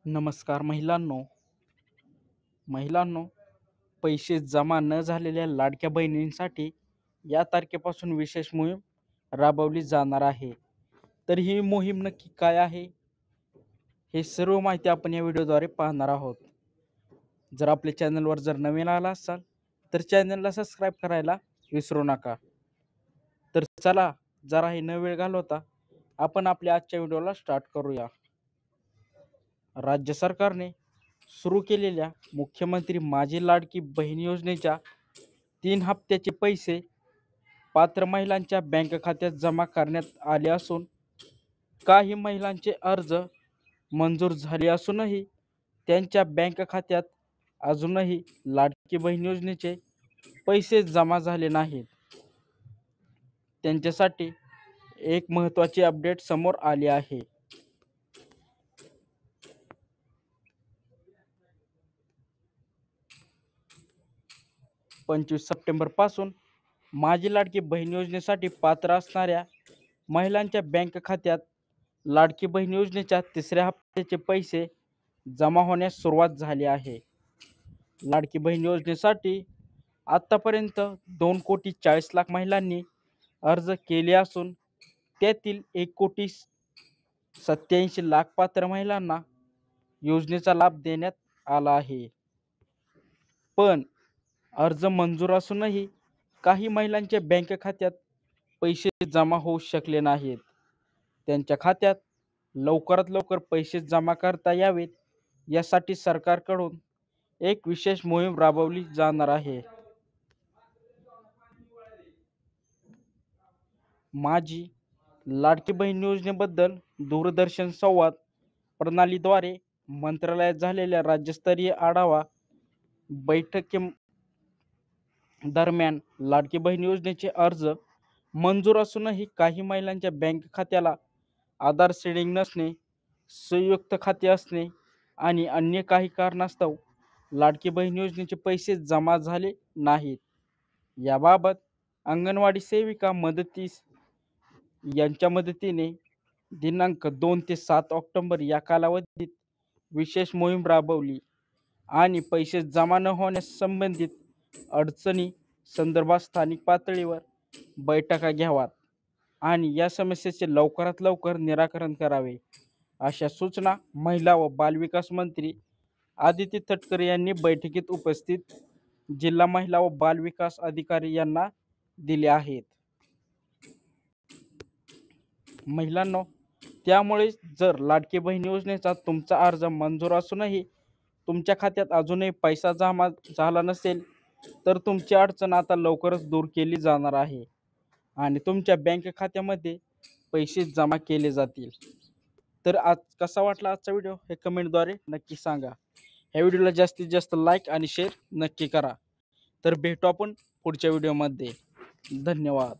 नमस्कार महिलांनो, पैसे जमा न झालेल्या लाडक्या बहिणींसाठी या तारखेपासून विशेष मोहीम राबवली जाणार आहे. तर ही मोहीम नक्की काय आहे, हे सर्व माहिती आपण या व्हिडिओद्वारे पाहणार आहोत. जर आपल्या चॅनलवर नवीन आला असाल तर चॅनलला सबस्क्राईब करायला विसरू नका. तर चला, जरा हे न वेळ घालवता आपण आपल्या आजच्या व्हिडिओला स्टार्ट करूया. राज्य सरकारने सुरू केलेल्या मुख्यमंत्री माझी लाडकी बहीण योजनेच्या 3 हप्त्याचे पैसे पात्र महिलांच्या बँक खात्यात जमा करण्यात आले असून काही महिलांचे अर्ज मंजूर झाले असूनही त्यांच्या बँक खात्यात अजूनही लाडकी बहीण योजनेचे पैसे जमा झाले नाहीत. त्यांच्यासाठी एक महत्त्वाची अपडेट समोर आली आहे. 25 सप्टेंबर पासून माझी लाडकी बहीण योजनेसाठी पात्र असणाऱ्या महिलांच्या बँक खात्यात लाडकी बहीण योजनेच्या 3ऱ्या हप्त्याचे पैसे जमा होण्यास सुरुवात झाली आहे. लाडकी बहीण योजनेसाठी आतापर्यंत 2,40,00,000 महिलांनी अर्ज केले असून त्यातील 1,87,00,000 पात्र महिलांना योजनेचा लाभ देण्यात आला आहे. पण अर्ज मंजूर असूनही काही महिलांच्या बँक खात्यात पैसे जमा होऊ शकले नाहीत. त्यांच्या खात्यात लवकरात लवकर पैसे जमा करता यावेत यासाठी सरकारकडून एक विशेष मोहीम राबवली जाणार आहे. माझी लाडकी बहीण योजनेबद्दल दूरदर्शन संवाद प्रणालीद्वारे मंत्रालयात झालेल्या राज्यस्तरीय आढावा बैठकीदरम्यान लाडकी बहीण योजनेचे अर्ज मंजूर असूनही काही महिलांच्या बँक खात्याला आधार सीडिंग नसणे, संयुक्त खाते असणे आणि अन्य काही कारणास्तव लाडकी बहीण योजनेचे पैसे जमा झाले नाहीत. याबाबत अंगणवाडी सेविका मदतीस यांच्या मदतीने दिनांक 2 ते 7 ऑक्टोबर या कालावधीत विशेष मोहीम राबवली आणि पैसे जमा न होण्यास संबंधित अडचणी संदर्भात स्थानिक पातळीवर बैठका घ्याव्यात आणि या समस्येचे लवकरात लवकर निराकरण करावे, अशा सूचना महिला व बालविकास मंत्री आदिती तटकरे यांनी बैठकीत उपस्थित जिल्हा महिला व बालविकास अधिकारी यांना दिल्या आहेत. महिलांनो, त्यामुळे जर लाडकी बहीण योजनेचा तुमचा अर्ज मंजूर असूनही तुमच्या खात्यात अजूनही पैसा जमा झाला नसेल तर तुमची अडचण आता लवकरच दूर केली जाणार आहे आणि तुमच्या बँक खात्यामध्ये पैसे जमा केले जातील. तर आज कसा वाटला आजचा व्हिडिओ हे कमेंटद्वारे नक्की सांगा. या व्हिडिओला जास्तीत जास्त लाईक आणि शेअर नक्की करा. तर भेटू आपण पुढच्या व्हिडिओमध्ये. धन्यवाद.